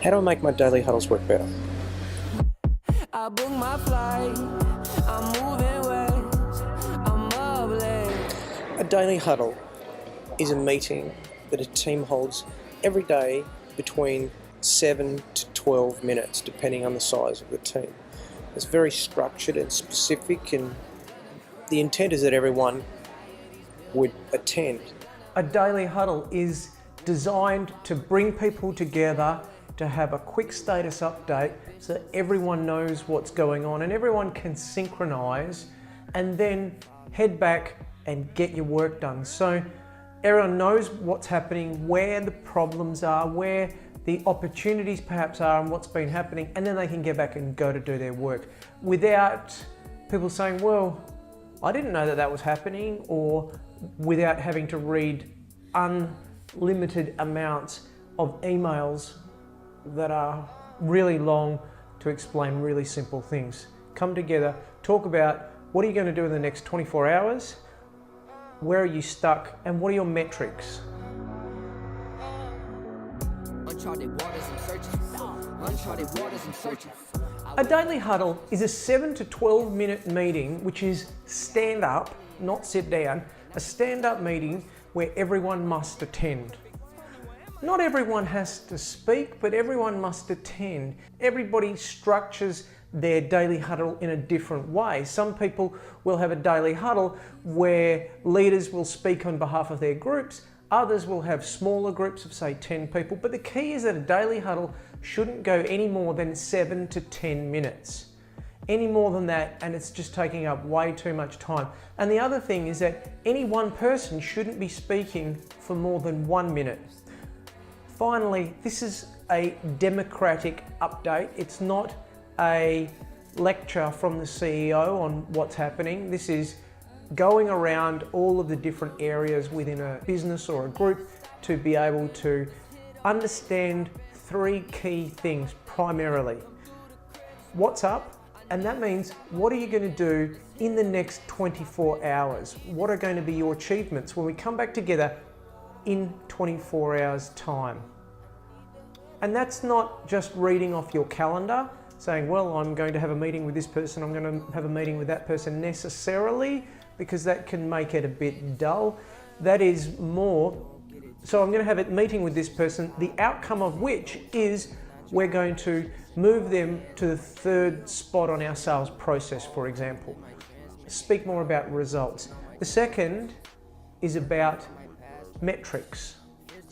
How do I make my daily huddles work better? I booked my flight, I'm moving west, I'm up late. A daily huddle is a meeting that a team holds every day between 7 to 12 minutes, depending on the size of the team. It's very structured and specific, and the intent is that everyone would attend. A daily huddle is designed to bring people together to have a quick status update so that everyone knows what's going on and everyone can synchronize and then head back and get your work done. So everyone knows what's happening, where the problems are, where the opportunities perhaps are and what's been happening, and then they can get back and go to do their work without people saying, well, I didn't know that that was happening, or without having to read unlimited amounts of emails that are really long to explain really simple things. Come together, talk about what are you going to do in the next 24 hours, where are you stuck, and what are your metrics? Uncharted waters I'm searching, uncharted waters I'm searching. A daily huddle is a 7 to 12 minute meeting which is stand up, not sit down, a stand up meeting where everyone must attend. Not everyone has to speak, but everyone must attend. Everybody structures their daily huddle in a different way. Some people will have a daily huddle where leaders will speak on behalf of their groups. Others will have smaller groups of say 10 people. But the key is that a daily huddle shouldn't go any more than 7 to 10 minutes. Any more than that, and it's just taking up way too much time. And the other thing is that any one person shouldn't be speaking for more than 1 minute. Finally, this is a democratic update. It's not a lecture from the CEO on what's happening. This is going around all of the different areas within a business or a group to be able to understand three key things primarily. What's up? And that means what are you going to do in the next 24 hours? What are going to be your achievements when we come back together in 24 hours time? And that's not just reading off your calendar, saying, well, I'm going to have a meeting with this person, I'm going to have a meeting with that person necessarily, because that can make it a bit dull. That is more, so I'm going to have a meeting with this person, the outcome of which is we're going to move them to the third spot on our sales process, for example. Speak more about results. The second is about metrics.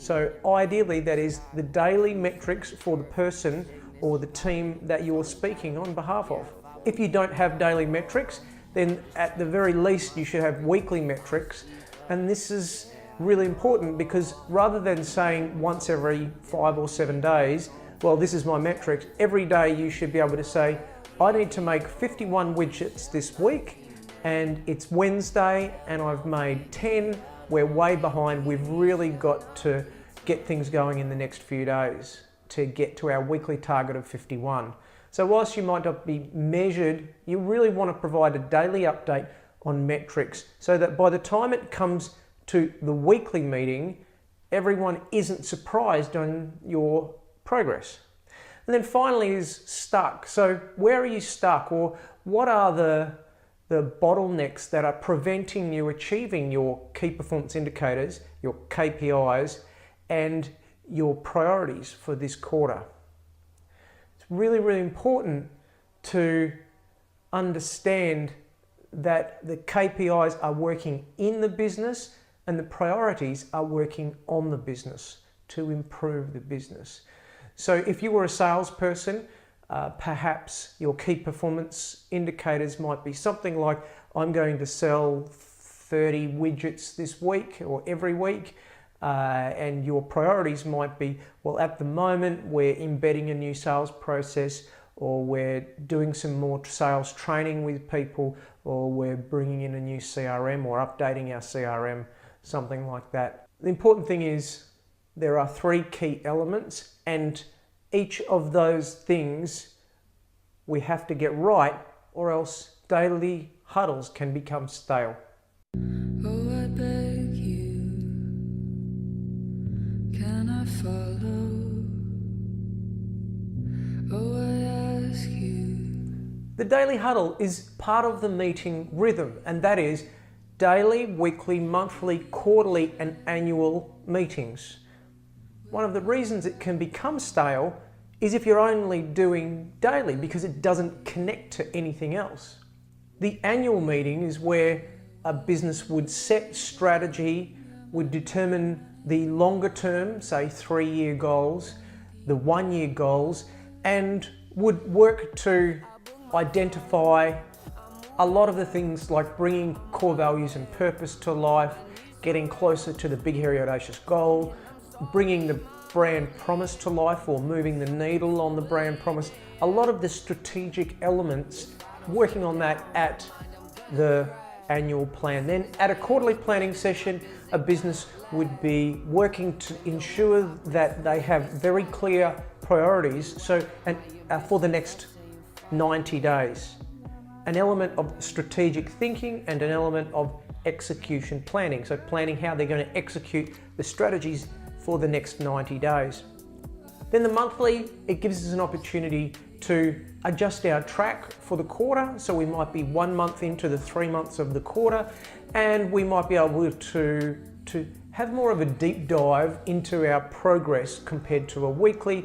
So ideally, that is the daily metrics for the person or the team that you're speaking on behalf of. If you don't have daily metrics, then at the very least you should have weekly metrics. And this is really important because rather than saying once every 5 or 7 days, well, this is my metrics, every day you should be able to say, I need to make 51 widgets this week, and it's Wednesday and I've made 10. We're way behind. We've really got to get things going in the next few days to get to our weekly target of 51. So whilst you might not be measured, you really want to provide a daily update on metrics so that by the time it comes to the weekly meeting, everyone isn't surprised on your progress. And then finally is stuck. So where are you stuck, or what are the bottlenecks that are preventing you achieving your key performance indicators, your KPIs, and your priorities for this quarter? It's really, really important to understand that the KPIs are working in the business and the priorities are working on the business to improve the business. So if you were a salesperson, perhaps your key performance indicators might be something like, I'm going to sell 30 widgets this week or every week. And your priorities might be, well, at the moment we're embedding a new sales process, or we're doing some more sales training with people, or we're bringing in a new CRM or updating our CRM, something like that. The important thing is there are three key elements, and each of those things we have to get right, or else daily huddles can become stale. Oh, I beg you, can I follow The Daily Huddle is part of the meeting rhythm, and that is daily, weekly, monthly, quarterly, and annual meetings. One of the reasons it can become stale is if you're only doing daily, because it doesn't connect to anything else. The annual meeting is where a business would set strategy, would determine the longer term, say 3-year goals, the 1-year goals, and would work to identify a lot of the things like bringing core values and purpose to life, getting closer to the big, hairy, audacious goal, bringing the brand promise to life or moving the needle on the brand promise. A lot of the strategic elements, working on that at the annual plan. Then at a quarterly planning session, a business would be working to ensure that they have very clear priorities for the next 90 days. An element of strategic thinking and an element of execution planning. So planning how they're going to execute the strategies for the next 90 days. Then the monthly, it gives us an opportunity to adjust our track for the quarter. So we might be 1 month into the 3 months of the quarter, and we might be able to have more of a deep dive into our progress compared to a weekly.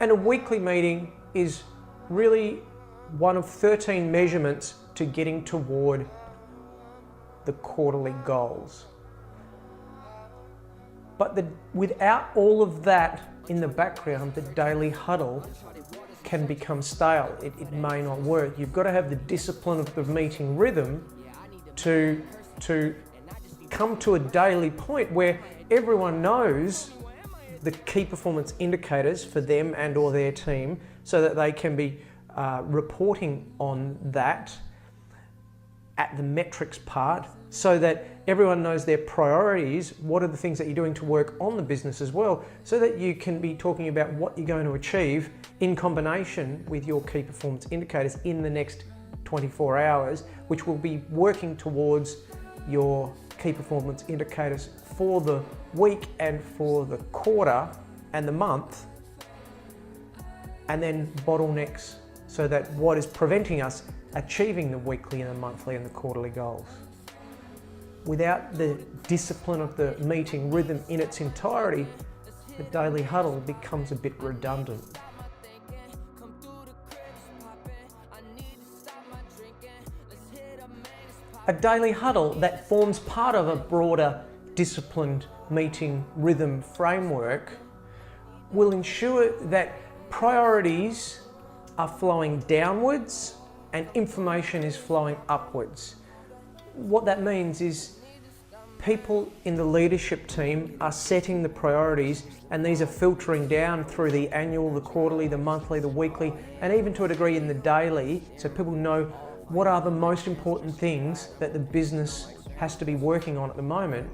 And a weekly meeting is really one of 13 measurements to getting toward the quarterly goals. But without all of that in the background, the daily huddle can become stale. It may not work. You've got to have the discipline of the meeting rhythm to come to a daily point where everyone knows the key performance indicators for them and or their team, so that they can be reporting on that at the metrics part, so that everyone knows their priorities, what are the things that you're doing to work on the business as well, so that you can be talking about what you're going to achieve in combination with your key performance indicators in the next 24 hours, which will be working towards your key performance indicators for the week and for the quarter and the month, and then bottlenecks, so that what is preventing us achieving the weekly and the monthly and the quarterly goals. Without the discipline of the meeting rhythm in its entirety, the daily huddle becomes a bit redundant. A daily huddle that forms part of a broader disciplined meeting rhythm framework will ensure that priorities are flowing downwards and information is flowing upwards. What that means is people in the leadership team are setting the priorities, and these are filtering down through the annual, the quarterly, the monthly, the weekly, and even to a degree in the daily, so people know what are the most important things that the business has to be working on at the moment.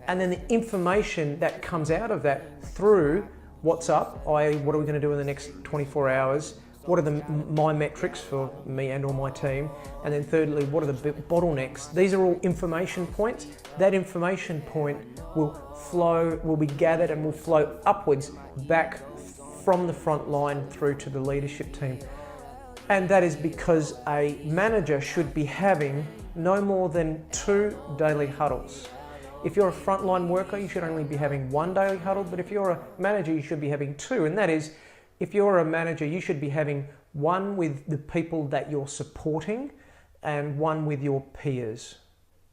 And then the information that comes out of that through what's up, i.e. what are we going to do in the next 24 hours, what are my metrics for me and or my team, and then thirdly, what are the bottlenecks. These are all information points. That information point will be gathered and will flow upwards back from the front line through to the leadership team. And that is because a manager should be having no more than 2 daily huddles. If you're a frontline worker, you should only be having 1 daily huddle, but if you're a manager, you should be having 2. And that is, if you're a manager, you should be having 1 with the people that you're supporting and 1 with your peers.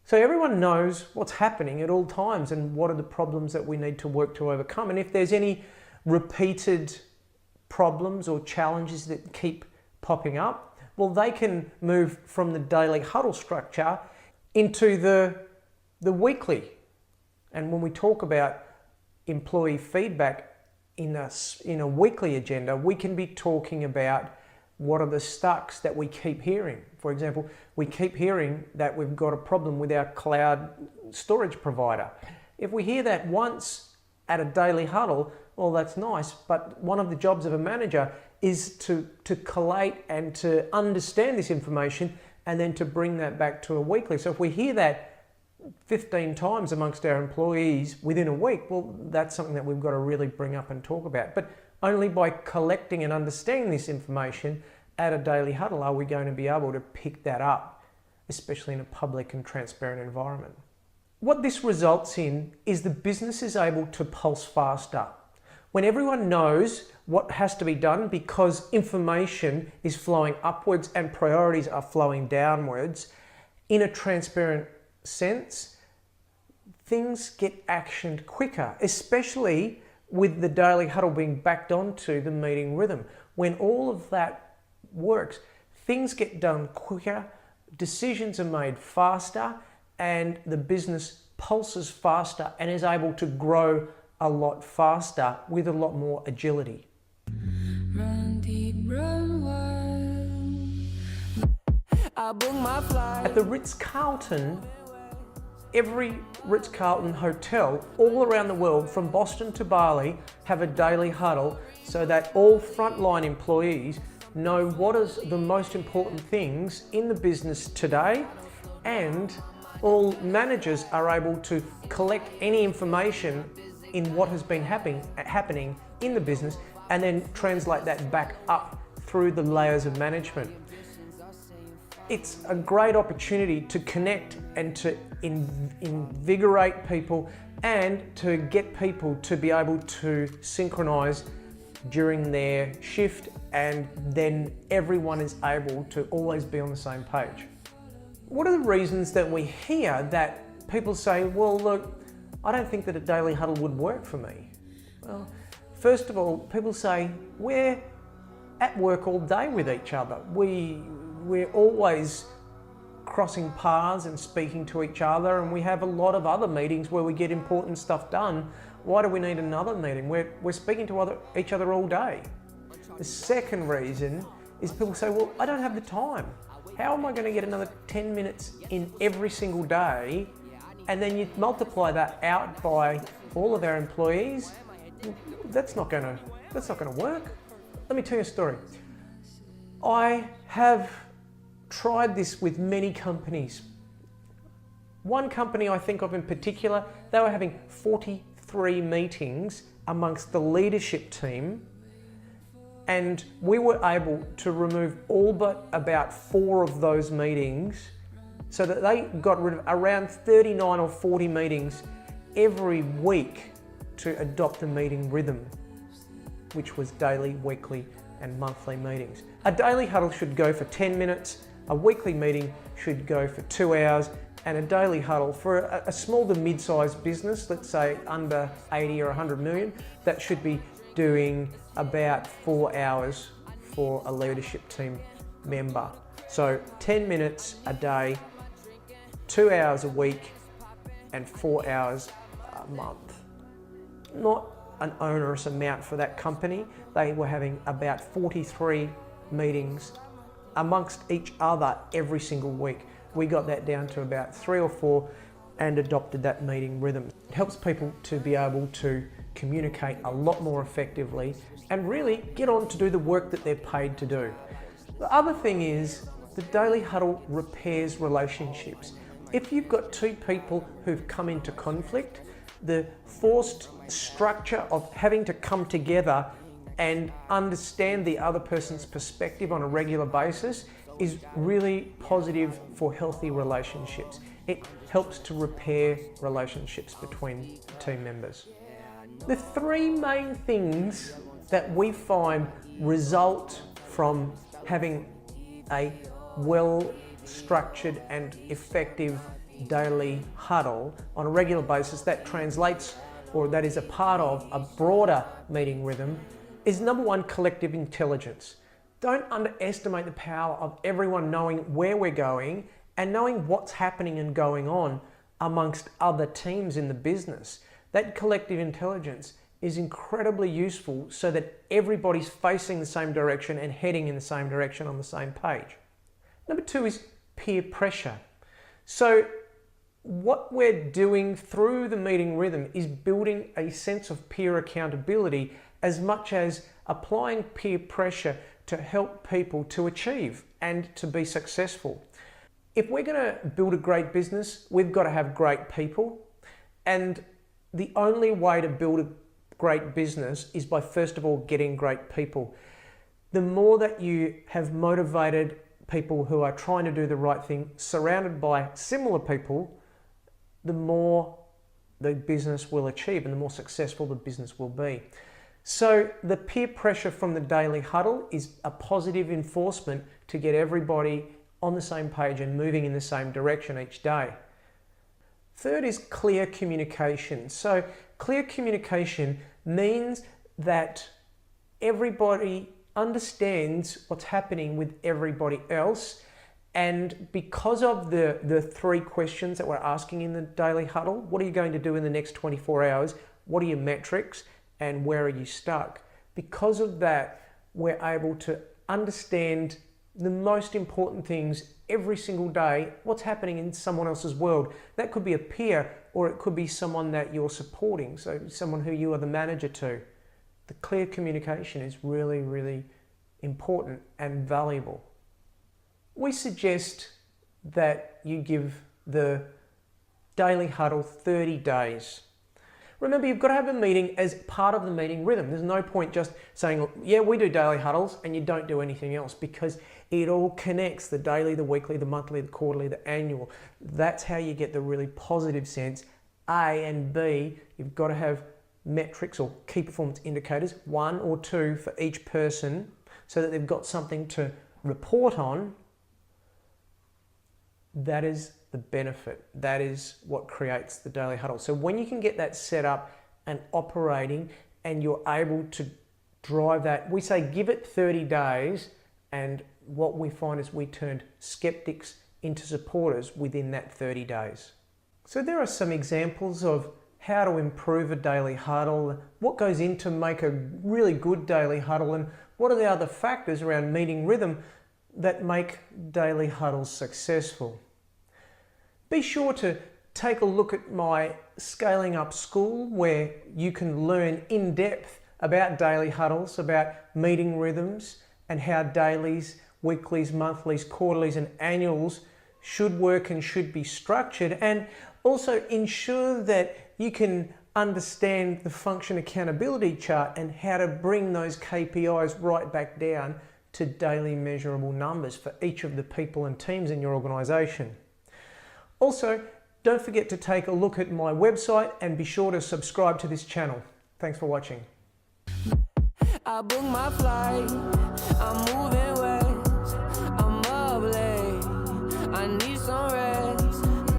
So everyone knows what's happening at all times and what are the problems that we need to work to overcome. And if there's any repeated problems or challenges that keep popping up, well, they can move from the daily huddle structure into the weekly. And when we talk about employee feedback in a weekly agenda, we can be talking about what are the stucks that we keep hearing. For example, we keep hearing that we've got a problem with our cloud storage provider. If we hear that once at a daily huddle, well, that's nice, but one of the jobs of a manager is to collate and to understand this information and then to bring that back to a weekly. So if we hear that 15 times amongst our employees within a week, well, that's something that we've got to really bring up and talk about. But only by collecting and understanding this information at a daily huddle are we going to be able to pick that up, especially in a public and transparent environment? What this results in is the business is able to pulse faster. When everyone knows what has to be done because information is flowing upwards and priorities are flowing downwards in a transparent sense, things get actioned quicker, especially with the daily huddle being backed onto the meeting rhythm. When all of that works, things get done quicker, decisions are made faster, and the business pulses faster and is able to grow a lot faster with a lot more agility. Run deep, run wild. I book my flight. At the Ritz-Carlton, every Ritz-Carlton hotel all around the world, from Boston to Bali, have a daily huddle so that all frontline employees know what is the most important things in the business today, and all managers are able to collect any information in what has been happening in the business and then translate that back up through the layers of management. It's a great opportunity to connect and to invigorate people and to get people to be able to synchronize during their shift, and then everyone is able to always be on the same page. What are the reasons that we hear that people say, well, look, I don't think that a daily huddle would work for me? Well, first of all, people say we're at work all day with each other. We're always crossing paths and speaking to each other, and we have a lot of other meetings where we get important stuff done. Why do we need another meeting? We're speaking to each other all day. The second reason is people say, well, I don't have the time. How am I going to get another 10 minutes in every single day? And then you multiply that out by all of our employees. That's not going to work. Let me tell you a story. I have tried this with many companies. One company I think of in particular, they were having 43 meetings amongst the leadership team, and we were able to remove all but about 4 of those meetings, so that they got rid of around 39 or 40 meetings every week to adopt a meeting rhythm, which was daily, weekly, and monthly meetings. A daily huddle should go for 10 minutes, a weekly meeting should go for 2 hours, and a daily huddle for a small to mid-sized business, let's say under 80 or 100 million, that should be doing about 4 hours for a leadership team member. So 10 minutes a day, 2 hours a week, and 4 hours a month. Not an onerous amount for that company. They were having about 43 meetings amongst each other every single week. We got that down to about 3 or 4 and adopted that meeting rhythm. It helps people to be able to communicate a lot more effectively and really get on to do the work that they're paid to do. The other thing is the daily huddle repairs relationships. If you've got 2 people who've come into conflict, the forced structure of having to come together and understand the other person's perspective on a regular basis is really positive for healthy relationships. It helps to repair relationships between team members. The 3 main things that we find result from having a well-structured and effective daily huddle on a regular basis that translates, or that is a part of a broader meeting rhythm, is number 1, collective intelligence. Don't underestimate the power of everyone knowing where we're going and knowing what's happening and going on amongst other teams in the business. That collective intelligence is incredibly useful so that everybody's facing the same direction and heading in the same direction on the same page. Number 2 is peer pressure. So what we're doing through the meeting rhythm is building a sense of peer accountability as much as applying peer pressure to help people to achieve and to be successful. If we're going to build a great business, we've got to have great people. And the only way to build a great business is by, first of all, getting great people. the more that you have motivated people who are trying to do the right thing, surrounded by similar people, the more the business will achieve and the more successful the business will be. So the peer pressure from the Daily Huddle is a positive enforcement to get everybody on the same page and moving in the same direction each day. Third is clear communication. So clear communication means that everybody understands what's happening with everybody else, and because of the 3 questions that we're asking in the Daily Huddle, what are you going to do in the next 24 hours? What are your metrics? And where are you stuck? Because of that, we're able to understand the most important things every single day, what's happening in someone else's world. That could be a peer, or it could be someone that you're supporting, so someone who you are the manager to. The clear communication is really, really important and valuable. We suggest that you give the Daily Huddle 30 days. Remember, you've got to have a meeting as part of the meeting rhythm. There's no point just saying, yeah, we do Daily Huddles, and you don't do anything else, because it all connects: the daily, the weekly, the monthly, the quarterly, the annual. That's how you get the really positive sense. A and B, you've got to have metrics or key performance indicators, 1 or 2 for each person, so that they've got something to report on. That is the benefit. That is what creates the Daily Huddle. So when you can get that set up and operating, and you're able to drive that, we say give it 30 days, and what we find is we turned skeptics into supporters within that 30 days. So there are some examples of how to improve a Daily Huddle, what goes into make a really good Daily Huddle, and what are the other factors around meeting rhythm that make Daily Huddles successful. Be sure to take a look at my Scaling Up School, where you can learn in depth about Daily Huddles, about meeting rhythms, and how dailies, weeklies, monthlies, quarterlies, and annuals should work and should be structured, and also ensure that you can understand the function accountability chart and how to bring those KPIs right back down to daily measurable numbers for each of the people and teams in your organisation. Also, don't forget to take a look at my website and be sure to subscribe to this channel. Thanks for watching. I booked my flight, I'm moving west, I'm up late, I need some rest.